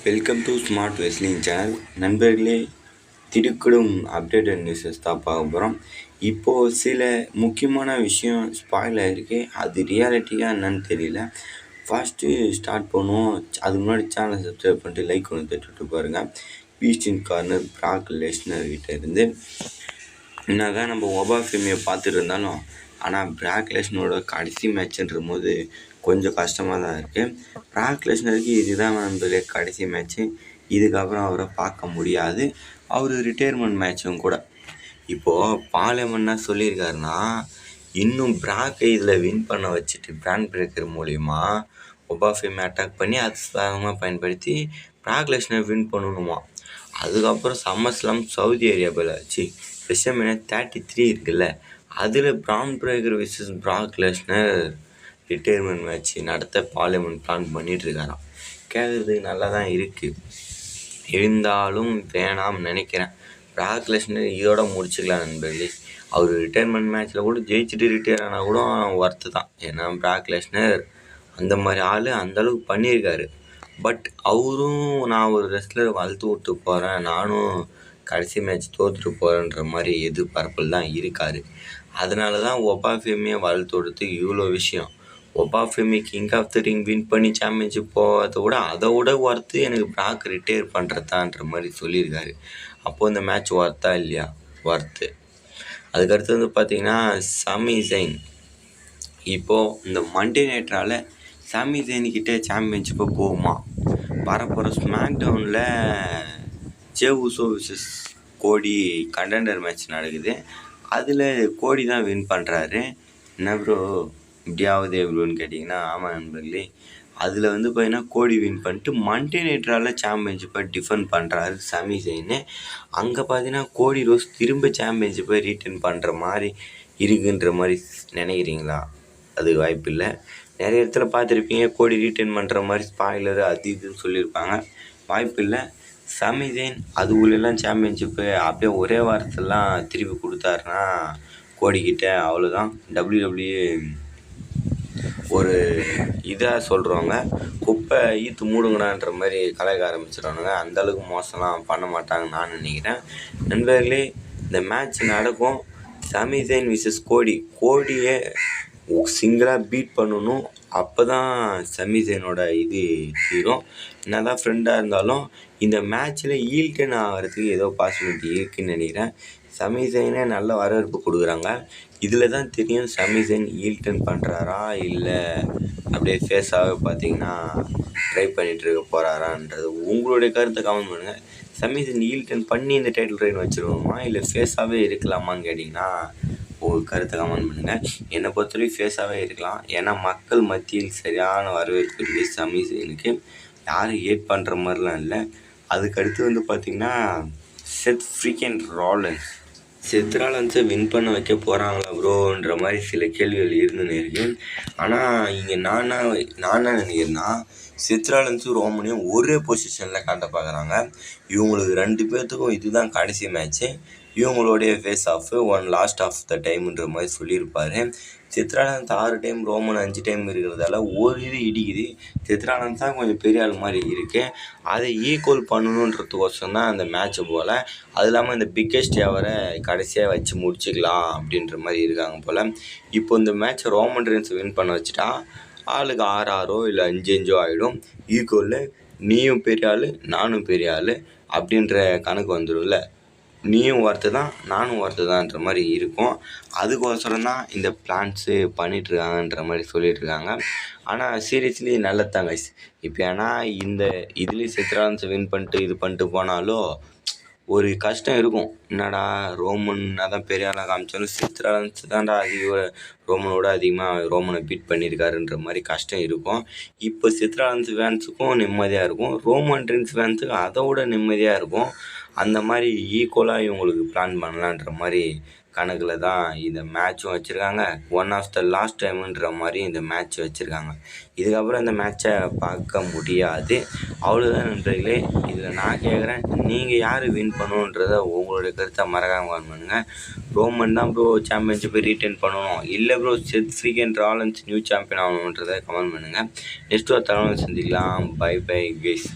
Welcome to smart wrestling channel. நண்பர்களே, திடுக்கிடும் updated newses தான் பார்க்க போகிறோம். இப்போது சில முக்கியமான விஷயம் ஸ்பாயில் ஆகிருக்கு. அது ரியாலிட்டியாக என்னன்னு தெரியல. ஃபஸ்ட்டு ஸ்டார்ட் பண்ணுவோம். அதுக்கு முன்னாடி சேனலை சப்ஸ்கிரைப் பண்ணிட்டு லைக் ஒன்று தட்டுவிட்டு பாருங்கள். பீஸ்டின் கார்னர் பிராக் லெஸ்னர் கிட்ட இருந்து என்னதான் நம்ம ஒபாஃபெமியை பார்த்துட்டு இருந்தாலும், ஆனால் பிராக் லெஸ்னரோட கடைசி மேட்ச்ன்ற போது கொஞ்சம் கஷ்டமாக தான் இருக்குது. பிராக் லெஸ்னருக்கு இதுதான் நண்பர்களே கடைசி மேட்ச்சு. இதுக்கப்புறம் அவரை பார்க்க முடியாது. அவர் ரிட்டையர்மெண்ட் மேட்சும் கூட. இப்போது பார்லிமெண்ட்னா சொல்லியிருக்காருன்னா, இன்னும் பிராக்கை இதில் வின் பண்ண வச்சுட்டு பிராண்ட் பிரேக்கர் மூலிமா ஒபாஃபெமி அட்டாக் பண்ணி அது சாதகமாக பயன்படுத்தி பிராக் லெஸ்னர் வின் பண்ணணுமா. அதுக்கப்புறம் சம்மர்ஸ்லாம் சவுதி அரேபியாவில் வச்சு WrestleMania 33 இருக்குல்ல, அதில் brand breaker vicious Brock Lesnar retirement match நடத்த பார்லிமெண்ட் பிளான் பண்ணிகிட்ருக்காராம். கேட்குறதுக்கு நல்லா தான் இருக்குது, இருந்தாலும் வேணாம்னு நினைக்கிறேன். பிராக் லெஸ்னர் இதோட முடிச்சுக்கலாம் நண்பர்களே. அவர் ரிட்டையர்மெண்ட் மேட்ச்சில் கூட ஜெயிச்சுட்டு ரிட்டையர் ஆனால் கூட ஒர்த்து தான். ஏன்னா பிராக் லெஸ்னர் அந்த மாதிரி ஆள் அந்தளவுக்கு பண்ணியிருக்காரு. பட் அவரும் நான் ஒரு ரெஸ்லரை வளர்த்து விட்டு போகிறேன், நானும் கடைசி மேட்ச் தோற்றுட்டு போகிறேன்ற மாதிரி எதிர்பார்ப்பில் தான் இருக்கார். அதனால தான் ஒபாஃபெமியை வளர்த்து விடுறதுக்கு இவ்வளோ விஷயம். Obafemi king of the ring win பண்ணி சாம்பியன்ஷிப் போகிறத விட அதை விட ஒர்த்து எனக்கு பிராக் ரிட்டையர் பண்ணுறதான்ற மாதிரி சொல்லியிருக்காரு. அப்போது இந்த மேட்ச் ஒர்த்தா இல்லையா? ஒர்த்து. அதுக்கடுத்து வந்து பார்த்திங்கன்னா சமி ஜெயின். இப்போது இந்த மண்டே நைட்ரால் சமி ஜெயின்கிட்ட சாம்பியன்ஷிப்பை போகுமா? வரப்போகிற ஸ்மாக் டவுனில் ஜே உசோ விசஸ் கோடி கண்டெண்டர் மேட்ச் நடக்குது. அதில் கோடி தான் வின் பண்ணுறாரு. என்ன ப்ரோ இப்படியாவது எவ்வளோன்னு கேட்டிங்கன்னா, ஆமாம் நண்பர்களே, அதில் வந்து பார்த்தீங்கன்னா கோடி வின் பண்ணிட்டு மண்டே நைட்ரால் சாம்பியன்ஷிப்பை டிஃபெண்ட் பண்ணுறாரு சமி ஜெயின். அங்கே பார்த்தீங்கன்னா கோடி ரோஸ் திரும்ப சாம்பியன்ஷிப்பை ரீட்டைன் பண்ணுற மாதிரி இருக்குன்ற மாதிரி நினைக்கிறீங்களா? அது வாய்ப்பு இல்லை. நிறைய இடத்துல பார்த்துருப்பீங்க, கோடி ரீட்டைன் பண்ணுற மாதிரி ஸ்பாய்லரு அது இதுன்னு சொல்லியிருப்பாங்க. வாய்ப்பு இல்லை. சமி ஜெயின் அது உள்ளெல்லாம் சாம்பியன்ஷிப்பு அப்படியே ஒரே வாரத்திலலாம் திருப்பி கொடுத்தாருன்னா கோடிக்கிட்ட அவ்வளோதான். WWE ஒரு இதாக சொல்கிறவங்க குப்பை ஈத்து மூடுங்கடான்ற மாதிரி கலாய்க்க ஆரம்பிச்சிடுவானுங்க. அந்தளவுக்கு மோசம்லாம் பண்ண மாட்டாங்கன்னு நான் நினைக்கிறேன். நண்பர்களே, இந்த மேட்ச் நடக்கும். சமி ஜெயின் விசஸ் கோடியை சிங்கிளாக பீட் பண்ணணும். அப்போ தான் சமி ஜெயினோட இது தீரும். என்ன தான் ஃப்ரெண்டாக இருந்தாலும் இந்த மேட்ச்சில் ஈல்டன் ஆகிறதுக்கு ஏதோ பாசிபிலிட்டி இருக்குதுன்னு நினைக்கிறேன். சமி ஜெயினே நல்ல வரவேற்பு கொடுக்குறாங்க. இதில் தான் தெரியும் சமி ஜெயின் ஈல்டன் பண்ணுறாரா இல்லை அப்படியே ஃபேஸாகவே பார்த்தீங்கன்னா ட்ரை பண்ணிகிட்டு இருக்க போகிறாரான்றது. உங்களுடைய கருத்தை கமெண்ட் பண்ணுங்கள். சமி ஜெயின் ஈல்டன் பண்ணி இந்த டைட்டில் ரைன் வச்சுருவோமா இல்லை ஃபேஸாகவே இருக்கலாமான்னு கேட்டிங்கன்னா உங்கள் கருத்தை கமெண்ட் பண்ணுங்கள். என்னை பொறுத்தவரைக்கும் ஃபேஸாகவே இருக்கலாம். ஏன்னா மக்கள் மத்தியில் சரியான வரவேற்பு இருக்குது சமி ஜெயினுக்கு. யாரும் ஹேட் பண்ணுற மாதிரிலாம் இல்லை. அதுக்கடுத்து வந்து பார்த்திங்கன்னா செத் ஃப்ரீக்கன் ராலன்ஸ். செத் ராலன்ஸை வின் பண்ண வைக்க போகிறாங்களா ப்ரோன்ற மாதிரி சில கேள்விகள் இருந்துன்னு இருக்குது. ஆனால் இங்கே நான் என்ன நினைக்கிறேன்னா, செத் ராலன்ஸும் ரோமனையும் ஒரே பொசிஷனில் காட்ட பார்க்குறாங்க. இவங்களுக்கு 2 பேர்த்துக்கும் இதுதான் கடைசி மேட்ச்சு. இவங்களுடைய face of one last of the டைம்ன்ற மாதிரி சொல்லியிருப்பார். சித்ரானந்த் 6 டைம், ரோமன் 5 டைம் இருக்கிறதால ஒரு இது இடிக்குது. சித்ரானந்த் தான் கொஞ்சம் பெரிய ஆள் மாதிரி இருக்குது. அதை ஈக்குவல் பண்ணணுன்றதுக்கோசரம் தான் அந்த மேட்ச்சு போல். அது இல்லாமல் இந்த பிக்கெஸ்ட் அவரை கடைசியாக வச்சு முடிச்சுக்கலாம் அப்படின்ற மாதிரி இருக்காங்க போல். இப்போ இந்த மேட்ச்சை ரோமன் ரெயின்ஸ் வின் பண்ண வச்சுட்டா ஆளுக்கு 6-6 இல்லை 5-5 ஆகிடும். ஈக்குவலில் நீயும் பெரிய ஆள் நானும் பெரிய ஆள் அப்படின்ற கணக்கு வந்துடும்ல. நீயும் ஒர்த்து தான் நானும் ஒர்த்து தான்ன்ற மாதிரி இருக்கும். அதுக்கோசரம் தான் இந்த பிளான்ஸு பண்ணிகிட்ருக்காங்கன்ற மாதிரி சொல்லிகிட்ருக்காங்க. ஆனால் சீரியஸ்லி நல்லதாங்க. இப்போ ஏன்னா இந்த இதுலேயும் சித்ரான்ஸை வின் பண்ணிட்டு இது பண்ணிட்டு போனாலும் ஒரு கஷ்டம் இருக்கும். என்னடா ரோமன்னா தான் பெரிய ஆளாக காமிச்சாலும் சித்ரான்ஸ் தான்டா ரோமனோட அதிகமாக ரோமனை பீட் பண்ணியிருக்காருன்ற மாதிரி கஷ்டம் இருக்கும். இப்போ சித்ரான்ஸ் ஃபேன்ஸுக்கும் நிம்மதியாக இருக்கும், ரோமன் ரெயின்ஸ் ஃபேன்ஸுக்கும் அதை விட நிம்மதியாக இருக்கும். அந்த மாதிரி ஈக்குவலாக இவங்களுக்கு பிளான் பண்ணலான்ற மாதிரி கணக்கில் தான் இந்த மேட்ச்சும் வச்சுருக்காங்க. ஒன் ஆஃப் த லாஸ்ட் டைமுன்ற மாதிரி இந்த மேட்ச் வச்சுருக்காங்க. இதுக்கப்புறம் இந்த மேட்ச்சை பார்க்க முடியாது. அவ்வளோதான் நண்பர்களே. இதில் நான் கேட்குறேன், நீங்கள் யார் வின் பண்ணணுன்றதை உங்களுடைய கருத்தை மறக்காமல் கமெண்ட் பண்ணுங்கள். ரோமன் தான் ப்ரோ சாம்பியன்ஷிப்பை ரீட்டைன் பண்ணணும், இல்லை bro Seth freaking Rollins new champion ஆகணுன்றதை கமெண்ட் பண்ணுங்கள். நெக்ஸ்ட் ஒரு தலைமை சந்திக்கலாம். Bye bye guys.